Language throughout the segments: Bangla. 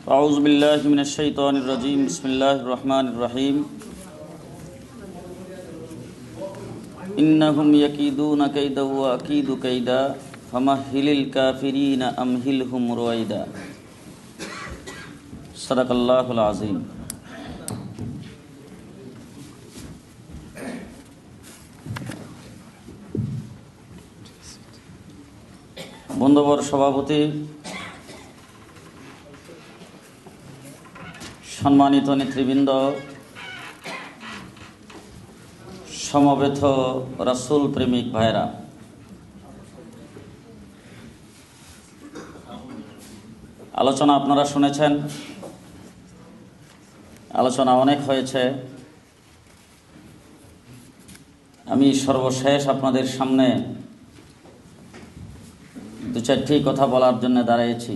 أعوذ بالله من الشيطان الرجيم بسم الله الرحمن الرحيم إنهم يكيدون كيدا وأكيد كيدا فمهل الكافرين أمهلهم رويدا صدق الله العظيم। বন্ধুবর সভাপতি, সম্মানিত নেতৃবৃন্দ, সমবেত রাসূল প্রেমিক ভাইরা, আলোচনা আপনারা শুনেছেন। আলোচনা অনেক হয়েছে। আমি সর্বশেষ আপনাদের সামনে দু চারটি কথা বলার জন্য দাঁড়িয়েছি।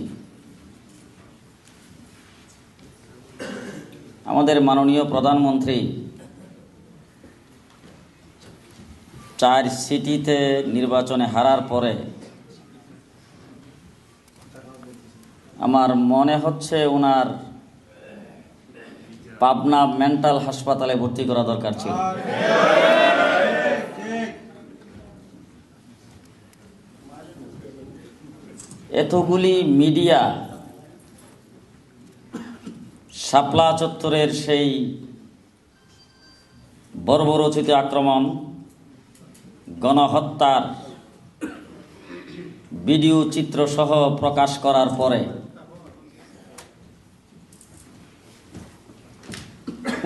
আমাদের মাননীয় প্রধানমন্ত্রী 4 সিটিতে নির্বাচনে হারার পরে আমার মনে হচ্ছে ওনার পাবনা মেন্টাল হাসপাতালে ভর্তি করা দরকার ছিল। এতগুলি মিডিয়া শাপলা চত্বরের সেই বর্বরোচিত আক্রমণ, গণহত্যার ভিডিও চিত্র সহ প্রকাশ করার পরে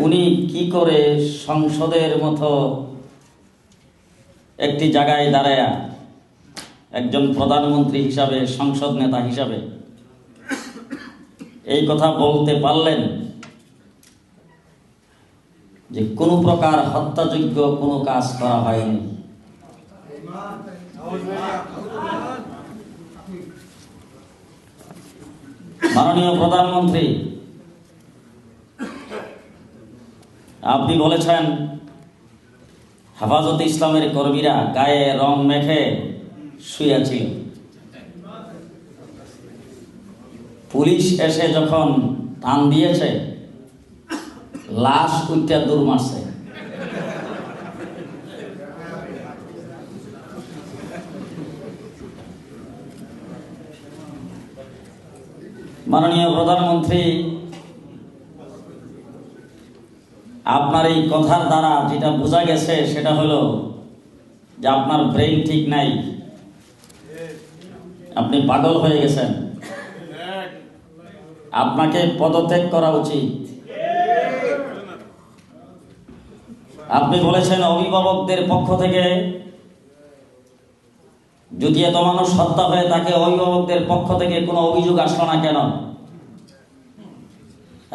উনি কি করে সংসদের মতো একটি জায়গায় দাঁড়ায়া একজন প্রধানমন্ত্রী হিসাবে, সংসদ নেতা হিসাবে এই কথা বলতে পারলেন যে কোনো প্রকার হত্যাযোগ্য কোনো কাজ করা হয়নি। মাননীয় প্রধানমন্ত্রী, আপনি বলেছেন হেফাজতে ইসলামের কর্মীরা গায়ে রং মেখে শুয়েছিল। পুলিশ এসে যখন টান দিয়েছে, লাশ উঠে দৌড় মারছে। মাননীয় প্রধানমন্ত্রী, আপনার এই কথার দ্বারা যেটা বোঝা গেছে সেটা হলো যে আপনার ব্রেন ঠিক নাই, আপনি পাগল হয়ে গেছেন। আপনাকে পদত্যাগ করা উচিত। আপনি বলেছেন অভিভাবকদের পক্ষ থেকে যদি এত মানুষ হত্যা হয়ে থাকে, অভিভাবকদের পক্ষ থেকে কোনো অভিযোগ আসলো না কেন?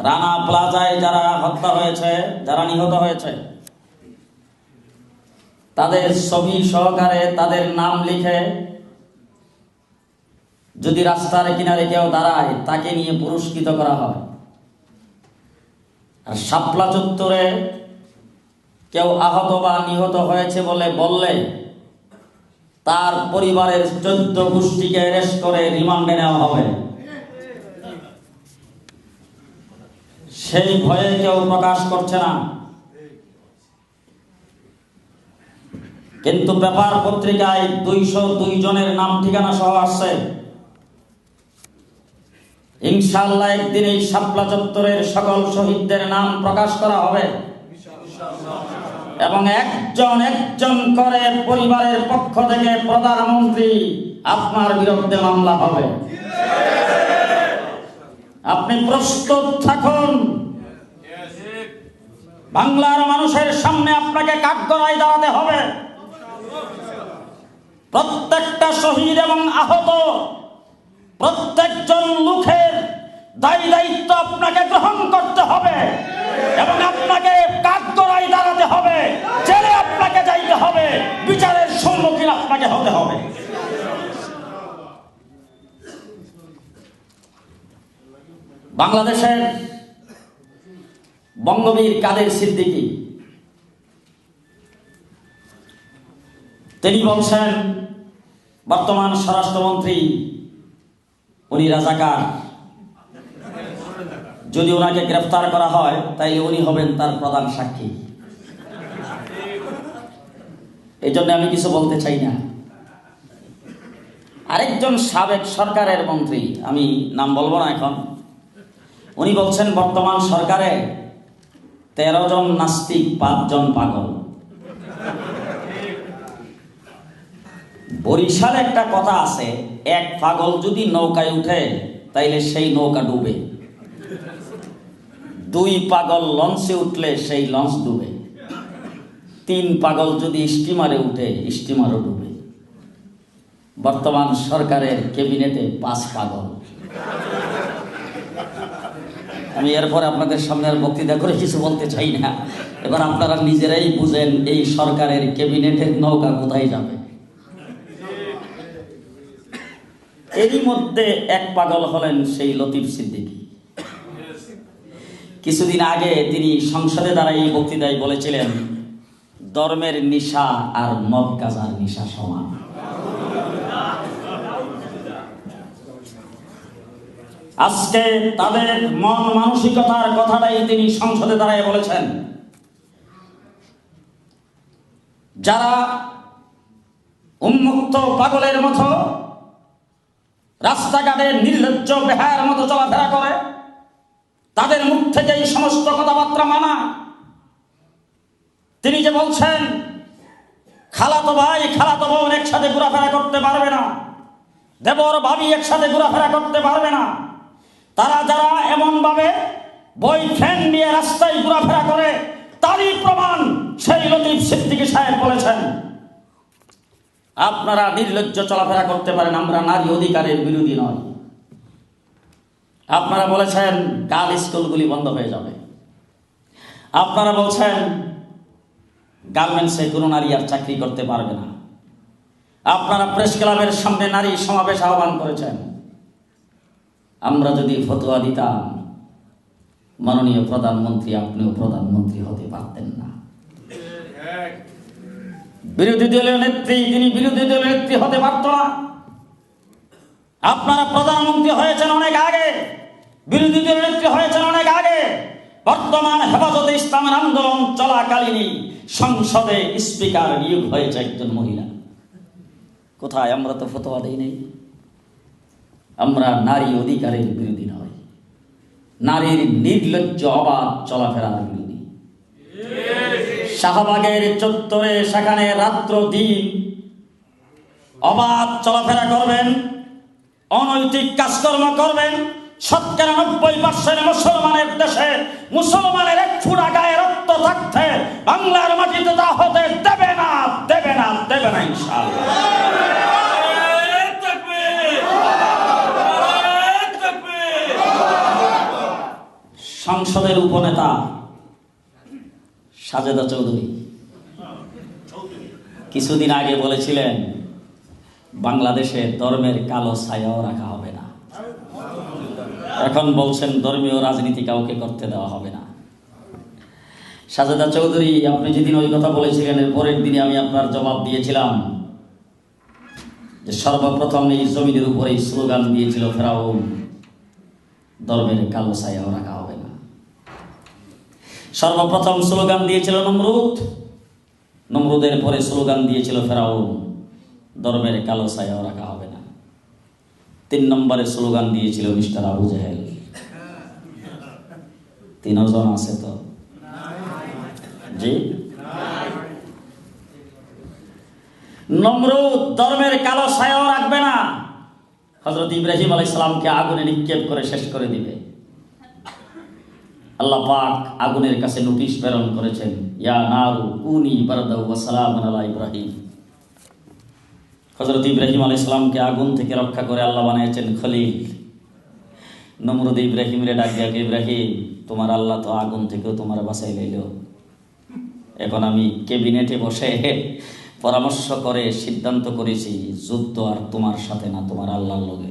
রানা প্লাজায় যারা হত্যা হয়েছে, যারা নিহত হয়েছে, তাদের ছবি সহকারে তাদের নাম লিখে যদি রাস্তার কিনারে কেউ দাঁড়ায়, তাকে নিয়ে পুরস্কৃত করা হয়। আর শাপলা চত্বরে কেউ আহত বা নিহত হয়েছে বললে তার পরিবারের 14 গোষ্ঠীকে অ্যারেস্ট করে রিমান্ডে নেওয়া হবে। সেই ভয়ে কেউ প্রকাশ করছে না। কিন্তু পেপার পত্রিকায় 202 জনের নাম ঠিকানা সহ আসছে। ইনশাআল্লাহ একদিন এই শাপলা চত্বরের সকল শহীদদের নাম প্রকাশ করা হবে এবং একজন একজন করে পরিবারের পক্ষ থেকে প্রধানমন্ত্রী আপনার বিরুদ্ধে মামলা হবে। আপনি প্রস্তুত থাকুন। বাংলার মানুষের সামনে আপনাকে কাঠগড়ায় দাঁড়াতে হবে। প্রত্যেকটা শহীদ এবং আহত প্রত্যেকজন লোকের দায়িত্ব আপনাকে গ্রহণ করতে হবে এবং আপনাকে কাঠগড়ায় দাঁড়াতে হবে, জেলে আপনাকে যাইতে হবে, বিচারের সম্মুখীন আপনাকে হতে হবে। বাংলাদেশের বঙ্গবীর কাদের সিদ্দিকী তিনি বলছেন, বর্তমান স্বরাষ্ট্রমন্ত্রী উনি রাজাকার। যদি ওনাকে গ্রেফতার করা হয় তাইলে উনি হবেন তার প্রধান সাক্ষী। এই জন্য আমি কিছু বলতে চাই না। আরেকজন সাবেক সরকারের মন্ত্রী, আমি নাম বলবো না এখন, উনি বলছেন বর্তমান সরকারে 13 জন নাস্তিক, 5 জন পাগল। বরিশালে একটা কথা আছে, এক পাগল যদি নৌকায় উঠে তাইলে সেই নৌকা ডুবে, 2 পাগল লঞ্চে উঠলে সেই লঞ্চ ডুবে, 3 পাগল যদি স্টিমারে উঠে স্টিমারও ডুবে। বর্তমান সরকারের ক্যাবিনেটে 5 পাগল। আমি এরপর আপনাদের সামনে আর বক্তৃতা করে কিছু বলতে চাই না। এবার আপনারা নিজেরাই বুঝেন এই সরকারের ক্যাবিনেটের নৌকা কোথায় যাবে। এরই মধ্যে এক পাগল হলেন সেই লতিফ সিদ্দিকী। কিছুদিন আগে তিনি সংসদে দাঁড়ায় এই বক্তৃতায় বলেছিলেন, ধর্মের নিশা আর মদ গাঁজার নিশা সমান। আজকে তাদের মন মানসিকতার কথাটাই তিনি সংসদে দাঁড়ায় বলেছেন। যারা উন্মুক্ত পাগলের মতো রাস্তাঘাটে নির্লজ্জ বেহায়ার মতো চলাফেরা করে, তাদের মুখ থেকে এই সমস্ত কথাবার্তা মানা। তিনি যে বলছেন খালাতো ভাই খালাতো বোন একসাথে ঘোরাফেরা করতে পারবে না, দেবর ভাবি একসাথে ঘোরাফেরা করতে পারবে না, তারা যারা এমন ভাবে বয়ফ্রেন্ড নিয়ে রাস্তায় ঘোরাফেরা করে তারই প্রমাণ সেই লতিফ সিদ্দিকী সাহেব বলেছেন। আপনারা নির্লজ্জ চলাফেরা করতে পারেন, আমরা নারী অধিকারের বিরোধী নয়। আপনারা বলেছেন গার্ল স্কুলগুলি বন্ধ হয়ে যাবে। আপনারা বলছেন গার্মেন্টসে কোনো নারী আর চাকরি করতে পারবে না। আপনারা প্রেস ক্লাবের সামনে নারী সমাবেশ আহ্বান করেছেন। আমরা যদি ফতোয়া দিতাম, মাননীয় প্রধানমন্ত্রী আপনিও প্রধানমন্ত্রী হতে পারতেন না। বিরোধী দলীয় নেত্রী, তিনি বিরোধী দলীয় নেত্রী হতে পারত না। আপনারা প্রধানমন্ত্রী হয়েছেন অনেক আগে, বিরোধী দলীয় নেত্রী হয়েছেন অনেক আগে। বর্তমান হেফাজতে ইসলামের আন্দোলন চলাকালীনই সংসদে স্পিকার নিয়োগ হয়েছে একজন মহিলা। কোথায়? আমরা তো ফতোয়া দেই নাই। আমরা নারী অধিকারের বিরোধী নয়, নারীর নির্লজ্জ অবাধ চলাফেরার বিরোধী। শাহবাগের চত্বরে সেখানে রাত্র দিন অবাধ চলাফেরা করবেন, অনৈতিক কাজকর্ম করবেন। 90% মুসলমানের দেশে মুসলমানের 1 ফোঁটা গায়ে রক্ত থাকতে বাংলার মাটিতে তা হতে দেবে না, দেবে না, দেবে না ইনশাআল্লাহ। সংসদের উপনেতা সাজেদা চৌধুরী কিছুদিন আগে বলেছিলেন বাংলাদেশে ধর্মের কালো ছায়াও রাখা হবে না। এখন বলছেন ধর্মীয় রাজনীতি কাউকে করতে দেওয়া হবে না। সাজেদা চৌধুরী, আপনি যেদিন ওই কথা বলেছিলেন এর পরের দিনে আমি আপনার জবাব দিয়েছিলাম যে সর্বপ্রথম এই জমিনের উপরে স্লোগান দিয়েছিল ফেরাউন, ধর্মের কালো ছায়াও রাখা হবে না। সর্বপ্রথম স্লোগান দিয়েছিল নমরুদ, নমরুদের পরে স্লোগান দিয়েছিল ফেরাউন, ধর্মের কালো ছায়াও রাখা হবে না। 3 নম্বরে স্লোগান দিয়েছিল মিস্টার আবু জাহেল। 3 জন আছে তো? জি, নমরুদ ধর্মের কালো ছায়াও রাখবে না, হযরত ইব্রাহিম আলাইহিস সালামকে আগুনে নিক্ষেপ করে শেষ করে দিবে। আল্লাহ পাক আগুনের কাছে নোটিশ প্রেরণ করেছেন, ইয়া নারু কুনি বারদাও ওয়া সালামান আলা ইব্রাহিম। হযরত ইব্রাহিম আলাইহিস সালামকে আগুন থেকে রক্ষা করে আল্লাহ বানিয়েছেন খলিল। নমরুদ ইব্রাহিমরে ডাক দিয়া, ইব্রাহিম তোমার আল্লাহ তো আগুন থেকেও তোমার বাঁচাই লইল, এখন আমি ক্যাবিনেটে বসে পরামর্শ করে সিদ্ধান্ত করেছি যুদ্ধ আর তোমার সাথে না, তোমার আল্লাহর লগে।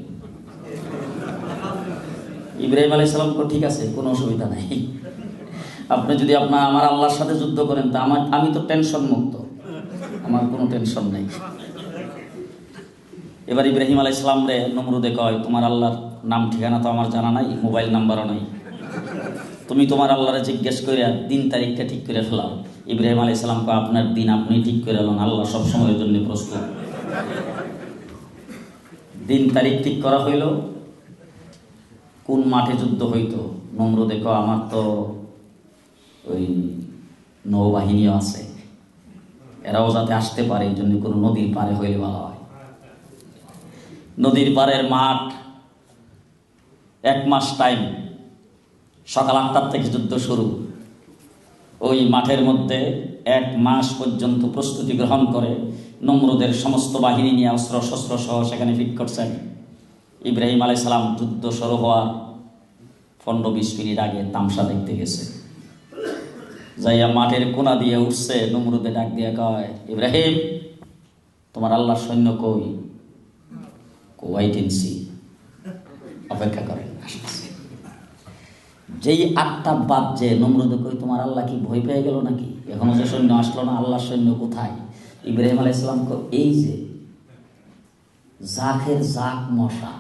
ইব্রাহিম আলাইহিস সালাম কো ঠিক আছে, কোনো অসুবিধা নাই, আপনি যদি আমার আল্লাহর সাথে যুদ্ধ করেন তা আমি তো টেনশন মুক্ত, আমার কোনো টেনশন নাই। এবার ইব্রাহিম আলাইহিস সালাম রে নমরুদে কয়, তোমার আল্লাহর নাম ঠিকানা তো আমার জানা নাই, মোবাইল নাম্বারও নাই, তুমি তোমার আল্লাহরে জিজ্ঞেস করে দিন তারিখটা ঠিক করে ফেলাও। ইব্রাহিম আলাইহিস সালামকে আপনার দিন আপনি ঠিক করে এলেন, আল্লাহ সব সময়ের জন্য প্রস্তুত। দিন তারিখ ঠিক করা হইল, কোন মাঠে যুদ্ধ হইতো। নমরুদ দেখো আমার তো ওই নৌবাহিনীও আছে, এরাও যাতে আসতে পারে এই জন্য কোনো নদীর পারে হইলে ভালো হয়। নদীর পাড়ের মাঠ, 1 মাস টাইম, সকাল 8টার থেকে যুদ্ধ শুরু। ওই মাঠের মধ্যে 1 মাস পর্যন্ত প্রস্তুতি গ্রহণ করে নমরুদের সমস্ত বাহিনী নিয়ে অস্ত্র শস্ত্র সহ সেখানে ফিট করছেন। ইব্রাহিম আলাইহিস সালাম যুদ্ধ শুরু হওয়ার 15-20 মিনিট আগে তামসা দেখতে গেছে। যাইয়া মাঠের কোনা দিয়ে উঠছে, নমরুদে ডাক দিয়ে কয়, ইব্রাহিম তোমার আল্লাহর সৈন্য কই? ওয়াইট এন্ড সি, অপেক্ষা করেন। যেই 8টা বাজছে, নমরুদে কই তোমার আল্লাহ কি ভয় পেয়ে গেল নাকি? এখনো যে সৈন্য আসলো না, আল্লাহর সৈন্য কোথায়? ইব্রাহিম আলাইহিস সালাম কয়, এই যে জাকের জাক মশা।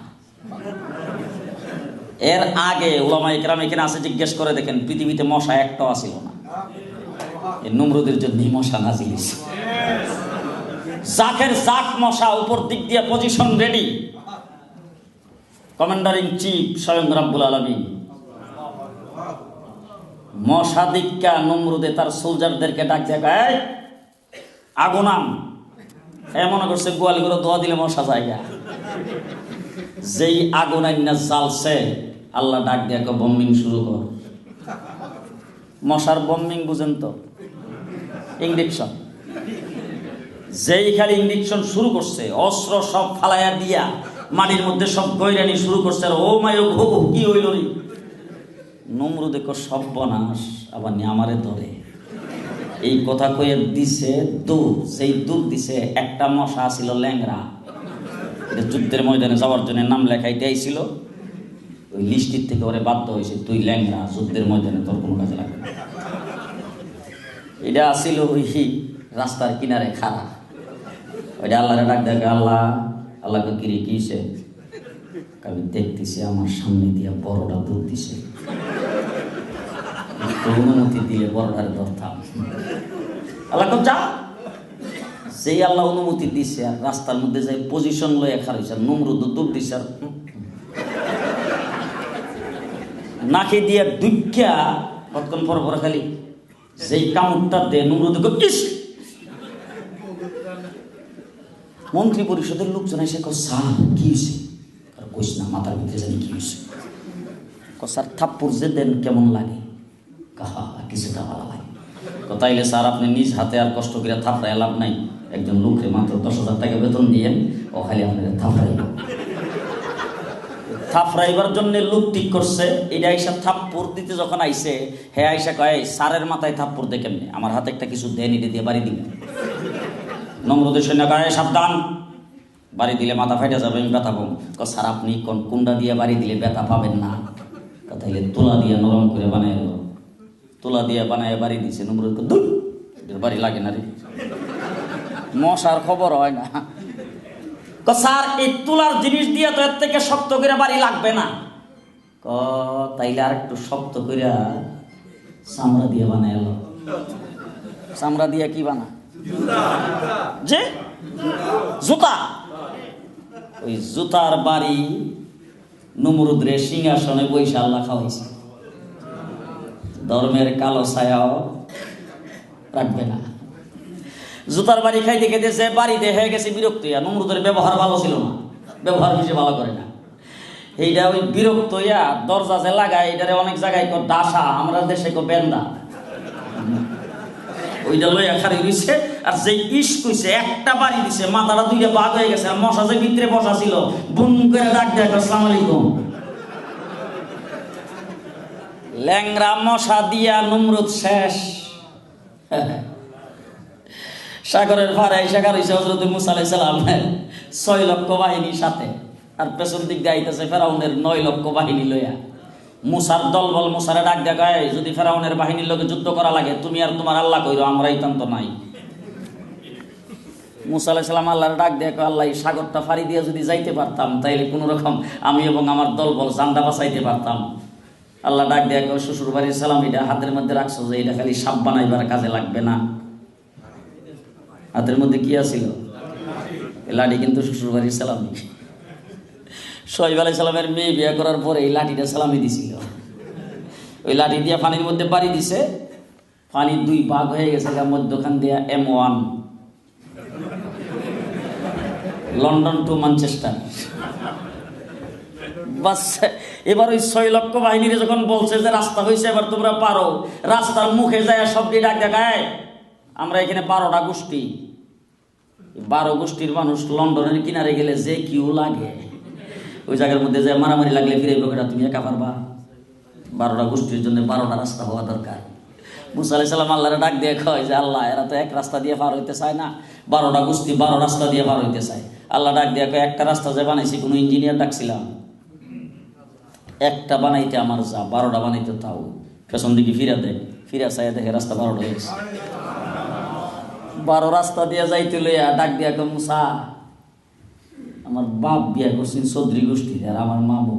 এর আগে উলামায়ে কেরাম এখানে আছে, জিজ্ঞেস করে দেখেন, পৃথিবীতে মশা একটাও ছিল না। এই নমরুদের জন্য মশা নাজিল হইছে। জাকের জাক মশা, উপর দিক দিয়ে position ready. Commander in chief স্বয়ং রব্বুল আলামিন। মশা দিক্কা নমরুদে তার সোলজারদেরকে ডাক দেয়, আগুনাম। মনে করছে গোয়াল করে দোয়া দিলে মশা জায়গা। যেই আগুন আইনা জ্বালছে, আল্লাহ ডাক দিয়ে বম্বিং শুরু কর। মশার বম্বিং বুঝেন তো, ইঞ্জেকশন। যেই খালি ইঞ্জেকশন শুরু করছে, অস্ত্র সব ফালাইয়া দিয়া মাটির মধ্যে সব গৈরানি শুরু করছে। আর ও মাই ও ঘো, কি হইল রে? নমরুদে সর্বনাশ, আবার আমারে ধরে। এই কথা কয়ে দিছে দুধ। সেই দুধ দিছে, একটা মশা ছিল ল্যাংরা, এটা যুদ্ধের ময়দানে যাওয়ার জন্য নাম লেখাইতে আইছিল। ওই লিস্টির থেকে ওরে বাধ্য হয়েছে, তুই ল্যাংরা, যুদ্ধের ময়দানে তোর কোনো কাজে লাগবে না। এটা আসিল ওই রাস্তার কিনারে খাড়া। ওইটা আল্লাহরে ডাক দেখে, আল্লাহ আল্লাহকে কিরে কিসে? আমি দেখতেছি আমার সামনে দিয়া বড়টা দুধ দিছে, অনুমতি দিয়ে বড়টারে ধরতাম। আল্লাহ যা। সেই আল্লাহ অনুমতি দিছে, আর রাস্তার মধ্যে যাই পজিশন লয়ে খারাইছে। নমরুদ দুধ দিছে, আর নাকি দিয়ে দুঃখা কতক্ষণ পর পর খালি যেই কামড়টা দে, নমরুদ ইস। মন্ত্রী পরিষদের লোকজন এসে স্যার কি হয়েছে? কইস না, মাথার ভিতরে জানি কি হয়েছে। স্যার থাপ্পড় যে দেন কেমন লাগে? কাহা কিছুটা ভালো লাগে। তাইলে স্যার আপনি নিজ হাতে আর কষ্ট করে থাপড়ায় লাভ নাই, একজন লোকরে মাত্র 10,000 টাকা বেতন দিয়েন, ও খালি আপনাদের থাপড়াইব। থাপড়াইবার জন্য লোক ঠিক করছে। এটা আইসা থাপ্পড় দিতে যখন আইসে, হে আইসা কয়, স্যারের মাথায় থাপ্পড় দেখেন, আমার হাতে একটা কিছু দেন, এটা দিয়ে বাড়ি দিবেন। নমরুদের সৈন্য কয়, সাবধান, বাড়ি দিলে মাথা ফাইটা যাবে, আমি ব্যথা পাবো। স্যার আপনি কুন্ডা দিয়ে বাড়ি দিলে ব্যথা পাবেন না, তাইলে তোলা দিয়ে নরম করে বানাই, তোলা দিয়ে বানায় বাড়ি দিছে। নমরুদ দূর, বাড়ি লাগে না রে, মশার খবর হয় না। স্যার এই তুলার জিনিস দিয়ে তো এর থেকে শক্ত করে বাড়ি লাগবে না। তাইলে আর একটু শক্ত করে চামড়া দিয়ে বানায় এলো। চামড়া দিয়ে কি বানা? যে জুতা। ওই জুতার বাড়ি নমরুদ রে সিংহাসনে বইসা আল্লাহ খাওয়াইছে। ধর্মের কালো ছায়াও রাখবে না। জুতার বাড়ি খাইতে খেতে যে বাড়িতে হয়ে গেছে বিরক্ত। নমরুদের ব্যবহার ভালো ছিল না, ব্যবহার বেশি ভালো করে না। এইটা ওই বিরক্ত হইয়া দরজা যে লাগায়, এটারে অনেক জায়গায় ডাসা, আমরা দেশে বেন্দা। ওইটা লইয়া খারি রইছে। আর যে ইস কইছে, একটা বাড়ি দিছে, মাথাটা 2টা ভাগ হয়ে গেছে। আর মশা যে ভিতরে বসা ছিল, বুম করে ডাক দেয়, আসসালামু আলাইকুম। ল্যাংরা মশা দিয়া নমরুদ শেষ। সাগরের ভাড়া সাগর হয়েছে হযরত মুসা আলাইহিস সালাম 6 লক্ষ বাহিনীর সাথে, আর পেছন দিক দিয়ে আইতেছে ফেরাউনের 9 লক্ষ বাহিনী লইয়া। মুসার দলবল মুসারে ডাক দেখায়, যদি ফেরাউনের বাহিনীর লোকে যুদ্ধ করা লাগে, তুমি আর তোমার আল্লাহ কইরো, আমরা ইতান্ত নাই। মুসা আলাইহিস সালাম আল্লাহর ডাক দেখো, আল্লাহ এই সাগরটা ফাড়ি দিয়ে যদি যাইতে পারতাম, তাইলে কোনো রকম আমি এবং আমার দলবল জানটা বাঁচাইতে পারতাম। আল্লাহ ডাক দেয়া কয় শ্বশুর বাড়ির সালাম এটা হাতের মধ্যে রাখছো যে এটা খালি সাপ বানাইবার কাজে লাগবে না। হাতের মধ্যে কি আছিল? লাঠি, কিন্তু শ্বশুর বাড়ির সালামি। সোহাইব আলাইহিস সালামের মেয়ে বিয়ে করার পরে এই লাঠিটা সালামি দিছিল। ওই লাঠি দিয়ে পানির মধ্যে পাড়ি দিছে, পানি দুই ভাগ হয়ে গেছে, মধ্যখান দিয়া M1, লন্ডন টু ম্যানচেস্টার। বাস এবার ওই 6 লক্ষ বাহিনীরে যখন বলছে যে রাস্তা হয়েছে এবার তোমরা পারো, রাস্তার মুখে যায় সবটি ডাক দেখায় আমরা এখানে 12টা গোষ্ঠী, 12 গোষ্ঠীর মানুষ লন্ডনের কিনারে গেলে যে কিউ লাগে, ওই জায়গার মধ্যে যে মারামারি লাগলে ফিরে বেটা তুমি একা পারবা? 12টা গোষ্ঠীর জন্য 12টা রাস্তা হওয়া দরকার। মুসা আলাইহিস সালাম আল্লাহরে ডাক দিয়ে কয় যে আল্লাহ এরা তো এক রাস্তা দিয়ে পার হইতে চায় না, 12টা গোষ্ঠী 12 রাস্তা দিয়ে পার হইতে চায়। আল্লাহ ডাক দিয়ে কয় একটা রাস্তা যে বানাইছি কোনো ইঞ্জিনিয়ার ডাকছিলাম? একটা বানাইতে আমার যা, 12টা বানাইতে তাও। পেছন দিকে ফিরা দেয়, ফিরা চাই দেখে রাস্তা 12টা হয়েছে। 12 রাস্তা দিয়ে যাইতে লইয়া ডাক দিয়া কয় মুসা আমার বাপ বিয়া করছেন চৌধুরী গোষ্ঠীর, আর আমার মামু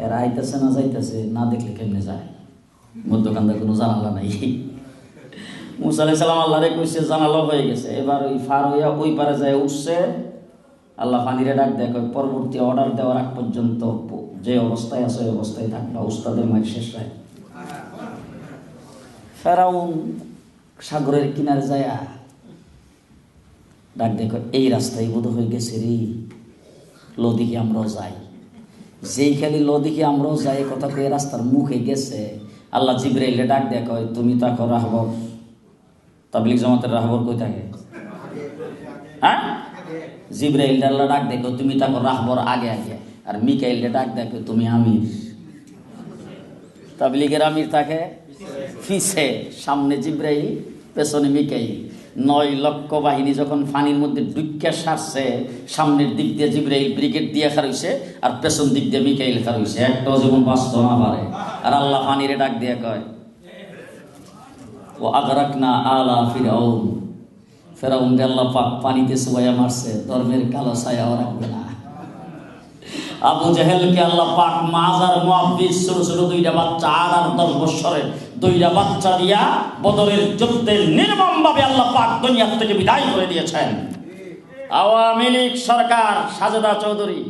এরা আইতেছে না যাইতেছে, না দেখলে কেমনে যায়? মধ্যখানটা কোনো জানালা নাই। মুসা আলাইহিস সালাম আল্লাহরে কইছে জানালা হয়ে গেছে, এবার ওই ফার হইয়া ওই পারে যায় উঠছে। আল্লাহ পানিরে ডাক দেয় কয় পরবর্তী অর্ডার দেওয়ার আগ পর্যন্ত যে অবস্থায় আছে ওই অবস্থায় থাকবা, উস্তাদের মায়ের শেষ রায়। ফেরাউন সাগরের কিনারে যায় ডাক দেখো এই রাস্তায় বোধ হয়ে গেছে রে, লদিকে আমরাও যাই। যেই খালি লদিকে আমরাও যাই কথা কয়ে রাস্তার মুখে গেছে, আল্লাহ জিবরাইলে ডাক দেয়া কয় তুমি তাকে রাহবর, তাবলীগ জামাতের রাহবর কই থাকে? হ্যাঁ, জিবরাইল আল্লাহ ডাক দেখো তুমি তাকে রাহবর আগে আগে, আর মিকাইলে ডাক দেখো তুমি আমির। তাবলীগের আমির থাকে পিছে, সামনে জিবরাইল, পেছনে মিকাইল। 9 লক্ষ বাহিনী যখন পানির মধ্যে ডুবকে সারছে, সামনের দিক দিয়ে জিবরাইল ব্রিগেড দিয়ে খারইছে, আর পেছন দিক দিয়ে মিকাইল খারইছে, একটাও যেমন বাঁচত না পারে। আর আল্লাহ পানিরে ডাক দিয়ে কয় ও আগরাকনা আলা ফিরাউন, ফেরাউন আল্লাহ পাক পানিতে চুবাইয়া মারছে, ধর্মের কালো ছায়াও রাখবে না। আবু জেহেলকে আল্লাহ পাক মাজার মুআব্বিস ছোট ছোট 2টা বাচ্চা 8 আর 10 বছরের 2টা বাচ্চা দিয়া বদরের যুদ্ধে নির্মমভাবে আল্লাহ পাক দুনিয়া থেকে বিদায় করে দিয়েছেন। আওয়ামী লীগ সরকার, সাজেদা চৌধুরী,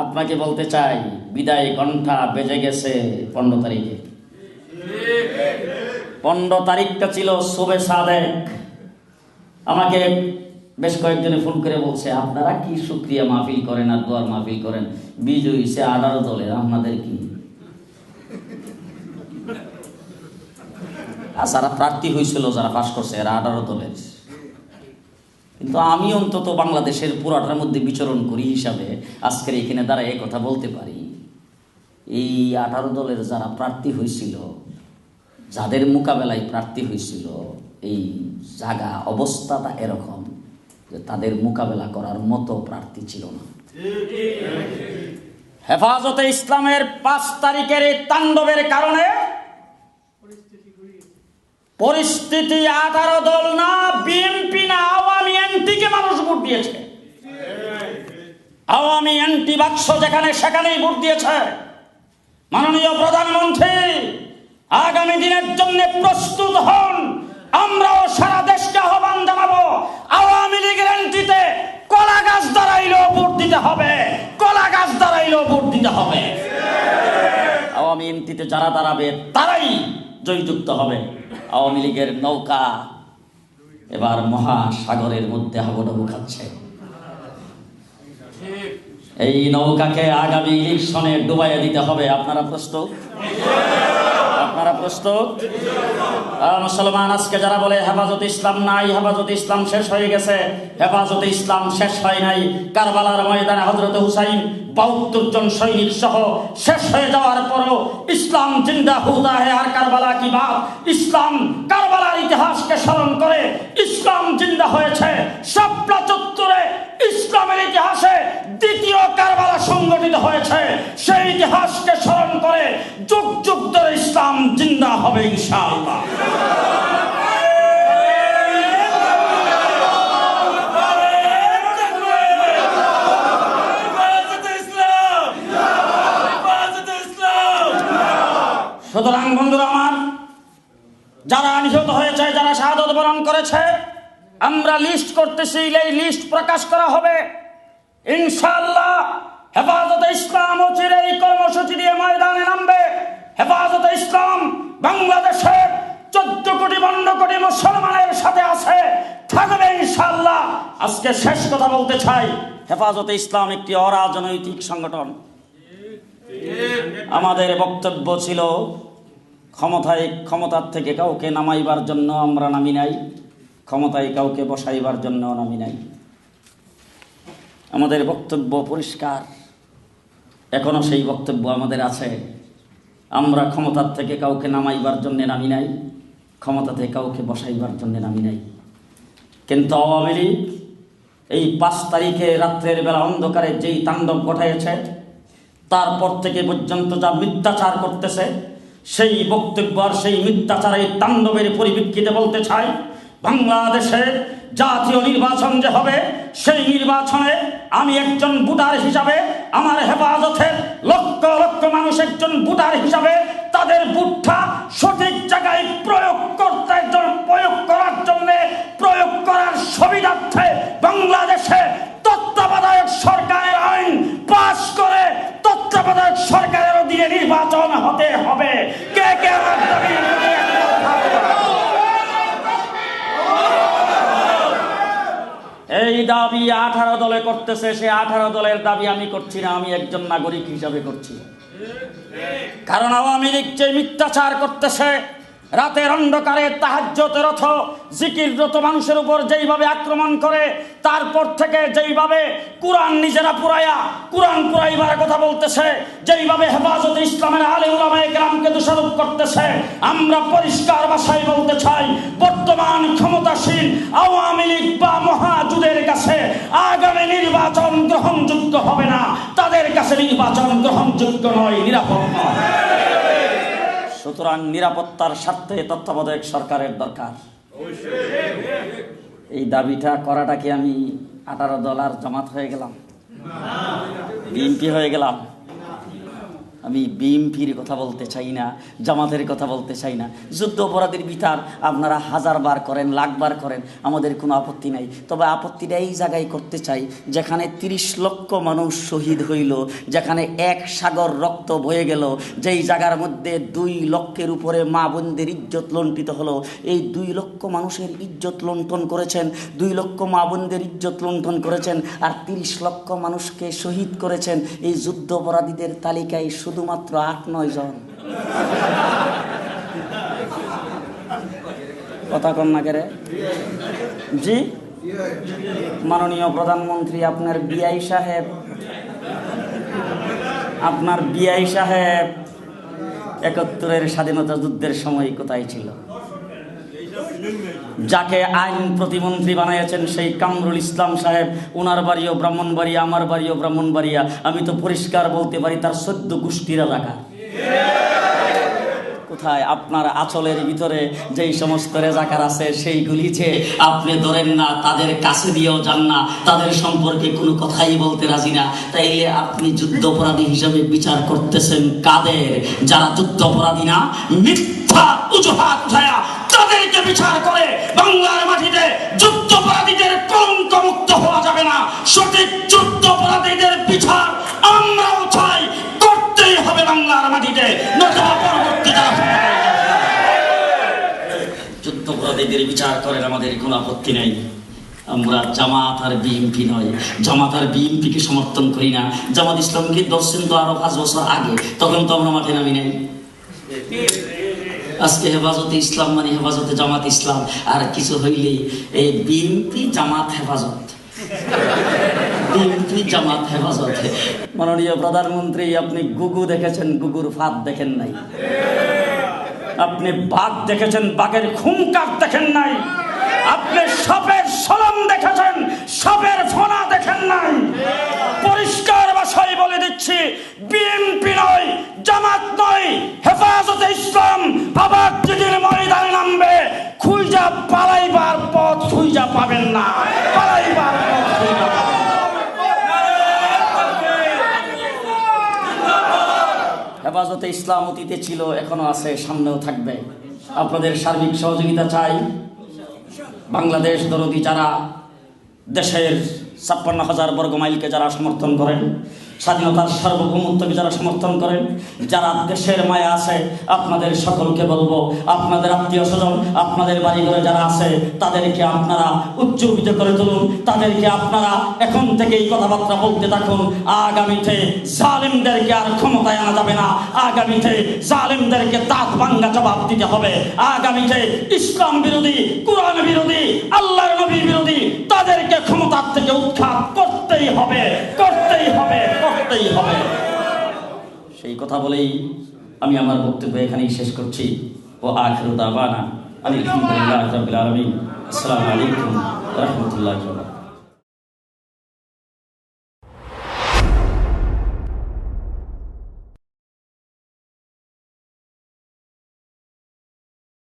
আপনাকে বলতে চাই বিদায় ঘণ্টা বেজে গেছে 15 তারিখে। 15 তারিখটা ছিল শুভে সাদেক। আমাকে বেশ কয়েকজনে ফোন করে বলছে আপনারা কি শুকরিয়া মাহফিল করেন আর দোয়ার মাহফিল করেন, বিজয়ী হইছে 18 দলের, আপনাদের কি? আর যারা প্রার্থী হয়েছিল, যারা পাশ করছে এরা 18 দলের। কিন্তু আমি অন্তত বাংলাদেশের পুরাটার মধ্যে বিচরণ করি হিসাবে আজকের এখানে দাঁড়ায় এই কথা বলতে পারি, এই 18 দলের যারা প্রার্থী হয়েছিল, যাদের মোকাবেলায় প্রার্থী হয়েছিল, এই জায়গা অবস্থাটা এরকম যে তাদের মোকাবেলা করার মতো প্রার্থী ছিল না। হেফাজতে ইসলামের 5 তারিখের এই তাণ্ডবের কারণে পরিস্থিতি 18 দল না, বিএনপি না, আওয়ামী এনটিকে মানুষ ভোট দিয়েছে। আওয়ামী এনটি বাক্স যেখানে সেখানেই ভোট দিয়েছে। মাননীয় প্রধানমন্ত্রী আগামী দিনের জন্য প্রস্তুত হন। আমরাও সারা দেশকে আহ্বান জানাবো, আওয়ামী লীগের এনটিতে কলা গাছ দাঁড়াইলেও ভোট দিতে হবে, কলা গাছ দাঁড়াইলেও ভোট দিতে হবে। আওয়ামী এনটিতে যারা দাঁড়াবে তারাই জয়যুক্ত হবে। আওয়ামী লীগের নৌকা এবার মহাসাগরের মধ্যে হাবুডুবু খাচ্ছে। এই নৌকাকে আগামী ইলেকশনে ডুবাইয়া দিতে হবে। আপনারা প্রস্তুত? আপনারা প্রস্তুত? মুসলমান আজকে যারা বলে হেফাজতে ইসলাম নাই, হেফাজতে ইসলাম শেষ হয়ে গেছে, হেফাজতে ইসলাম শেষ হয় নাই। কারবালার ময়দানে হযরত হুসাইন 72 জন সৈনিক সহ শেষ হয়ে যাওয়ার পরও ইসলাম জিন্দা হুদা হে, আর কারবালা কি বাত। ইসলাম কারবালার ইতিহাসকে স্মরণ করে ইসলাম জিন্দা হয়েছে। শাপলা চত্বরে ইসলামের ইতিহাসে দ্বিতীয় কারবালা সংগঠিত হয়েছে। সেই ইতিহাসকে স্মরণ করে যুগ যুগ ধরে ইসলাম জিন্দা হবে ইনশাআল্লাহ। সুতরাং বন্ধুরা আমার, যারা নিহত হয়েছে, যারা শাহাদত বরণ করেছে, আমরা লিস্ট করতেছি, এই লিস্ট প্রকাশ করা হবে ইনশাআল্লাহ। হেফাজতে ইসলাম অচিরে এই কর্মসূচি দিয়ে ময়দানে নামবে। হেফাজতে ইসলাম বাংলাদেশের 14 কোটি 15 কোটি মুসলমানের সাথে আছে, থাকবে ইনশাআল্লাহ। আজকে শেষ কথা বলতে চাই, হেফাজতে ইসলাম একটি অরাজনৈতিক সংগঠন। আমাদের বক্তব্য ছিল ক্ষমতার থেকে কাউকে নামাইবার জন্য আমরা নামি নাই, ক্ষমতায় কাউকে বসাইবার জন্য নামি নাই। আমাদের বক্তব্য পরিষ্কার, এখনো সেই বক্তব্য আমাদের আছে। আমরা ক্ষমতার থেকে কাউকে নামাইবার জন্য নামি নাই, ক্ষমতাতে কাউকে বসাইবার জন্য নামি নাই। কিন্তু আওয়ামী লীগ এই 5 তারিখে রাত্রের বেলা অন্ধকারে যেই তাণ্ডব ঘটাইছে, তারপর থেকে পর্যন্ত যা মিথ্যাচার করতেছে, সেই বক্তব্য আর সেই মিথ্যাচারের তাণ্ডবের পরিপ্রেক্ষিতে বলতে চাই, বাংলাদেশে জাতীয় নির্বাচন যে হবে, সেই নির্বাচনে আমি একজন ভোটার হিসাবে, আমার হেফাজতের লক্ষ লক্ষ মানুষ একজন ভোটার হিসাবে তাদের ভোটটা সঠিক জায়গায় প্রয়োগ করার জন্য, প্রয়োগ করার সুবিধার্থে বাংলাদেশে তত্ত্বাবধায়ক সরকারের আইন পাস করে তত্ত্বাবধায়ক সরকারের অধীনে নির্বাচন হতে হবে। কে কে আমার দাবি? এই দাবি 18 দলে করতেছে, সে 18 দলের দাবি আমি করছি না, আমি একজন নাগরিক হিসাবে করছি। কারণ আওয়ামী লীগ যে মিথ্যাচার করতেছে, রাতের অন্ধকারে তাহাজ্জুদরত জিকিররত মানুষের উপর যেইভাবে আক্রমণ করে, তারপর থেকে যেইভাবে কোরআন নিজেরা কোরআন পুরাইবার কথা বলতেছে, যেইভাবে হেফাজতে ইসলামের আলেম উলামায়ে কেরামকে দোষারোপ করতেছে, আমরা পরিষ্কার ভাষায় বলতে চাই, বর্তমান ক্ষমতাসীন আওয়ামী লীগ বা মহাজোটের কাছে আগামী নির্বাচন গ্রহণযোগ্য হবে না। তাদের কাছে নির্বাচন গ্রহণযোগ্য নয়, নিরাপদ নয়। সুতরাং নিরাপত্তার স্বার্থে তত্ত্বাবধায়ক সরকারের দরকার। এই দাবিটা করাটা কি আমি 18 দল আর জামাত হয়ে গেলাম, বিএনপি হয়ে গেলাম? আমি বিএনপির কথা বলতে চাই না, জামাতের কথা বলতে চাই না। যুদ্ধ অপরাধীর বিচার আপনারা 1000 বার করেন, লাখ বার করেন, আমাদের কোনো আপত্তি নাই। তবে আপত্তিটা এই জায়গায় করতে চাই, যেখানে 30 লক্ষ মানুষ শহীদ হইল, যেখানে 1 সাগর রক্ত বয়ে গেল, যেই জায়গার মধ্যে 2 লক্ষের উপরে মা বোনদের ইজ্জত লুণ্ঠিত হলো। এই 2 লক্ষ মানুষের ইজ্জত লুণ্ঠন করেছেন, 2 লক্ষ মা বোনদের ইজ্জত লুণ্ঠন করেছেন, আর 30 লক্ষ মানুষকে শহীদ করেছেন। এই যুদ্ধ অপরাধীদের তালিকায় শুধুমাত্র 8-9 জন। কথা কন না কেরে? জি, মাননীয় প্রধানমন্ত্রী, আপনার বিআই সাহেব 71-এর স্বাধীনতা যুদ্ধের সময় কোথায় ছিল? যাকে আইন প্রতিমন্ত্রী বানিয়েছেন সেই কামরুল ইসলাম সাহেব, ওনার বাড়িও ব্রাহ্মণবাড়িয়া, আমার বাড়িও ব্রাহ্মণবাড়িয়া। আমি তো পরিষ্কার বলতে পারি তার 14 গোষ্ঠীর এলাকা। কোথায়? আপনার আঁচলের ভিতরে যেই সমস্ত রেজাকার আছে, সেইগুলি যে আপনি ধরেন না, তাদের কাছে দিয়েও যান না, তাদের সম্পর্কে কোনো কথাই বলতে রাজি না। তাইলে আপনি যুদ্ধ অপরাধী হিসাবে বিচার করতেছেন কাদের? যারা যুদ্ধ অপরাধী না, মিথ্যা অজুহাত উঠায়া তাদেরকে বিচার করে। বাংলার মাটিতে যুদ্ধ অপরাধীদের কলঙ্ক মুক্ত হওয়া যাবে না। সঠিক যুদ্ধ অপরাধীদের বিচার আমরাও চাই, করতেই হবে বাংলার মাটিতে, নতুবা পরবর্তী যুদ্ধ অপরাধীদের বিচার করেন, আমাদের কোনো আপত্তি নেই। আমরা জামাত আর বিএনপি নয়, জামাত আর বিএনপিকে সমর্থন করি না। জামাত ইসলামকে ধরছেন তো আরো 5 বছর আগে, তখন তো আমরা মাঠে নামি নাই। আজকে হেফাজতে ইসলাম মানে হেফাজতে জামাত ইসলাম, আর কিছু হইলেই এই বিএনপি জামাত হেফাজত, বিএনপি জামাত হেফাজত। মাননীয় প্রধানমন্ত্রী, আপনি গুগু দেখেছেন, গুগুর ফাঁদ দেখেন নাই। আপনি বাঘ দেখেছেন, বাঘের খুঙ্কার দেখেন নাই। আপনি সাপের সলম দেখেছেন, সাপের ফোনা দেখেন নাই। পরিষ্কার ভাষায় বলে দিচ্ছি, বিএনপি নয়, জামাত নয়, হেফাজতে ইসলাম আবার যেদিন ময়দানে নামবে, খুঁজা পালাইবার পথ খুঁজা পাবেন না, পালাইবার পথ খুঁজা পাবেন। হেফাজতে ইসলাম অতীতে ছিল, এখনো আছে, সামনেও থাকবে। আপনাদের সার্বিক সহযোগিতা চাই। বাংলাদেশ দরদি যারা দেশের 56,000 বর্গ মাইলকে যারা সমর্থন করেন, স্বাধীনতার সার্বভৌমত্বকে যারা সমর্থন করেন, যারা দেশের মায়া আছে, আপনাদের সকলকে বলবো, আপনাদের আত্মীয় স্বজন, আপনাদের বাড়িঘরে যারা আছে, তাদেরকে আপনারা উজ্জীবিত করে তুলুন। তাদেরকে আপনারা এখন থেকেই কথাবার্তা বলতে থাকুন। আগামীতে জালেমদেরকে আর ক্ষমতায় আনা যাবে না। আগামীতে জালেমদেরকে দাঁত ভাঙ্গা জবাব দিতে হবে। আগামীতে ইসলাম বিরোধী, কোরআন বিরোধী, আল্লাহর নবী বিরোধী তাদেরকে ক্ষমতার থেকে উৎখাত করতেই হবে, করতেই হবে, করতেই হবে। সেই কথা বলেই আমি আমার বক্তব্য এখানেই শেষ করছি। ও আখিরু দাওয়ানা আলহামদুলিল্লাহি রাব্বিল আলামিন। আসসালামু আলাইকুম ওয়া রাহমাতুল্লাহি।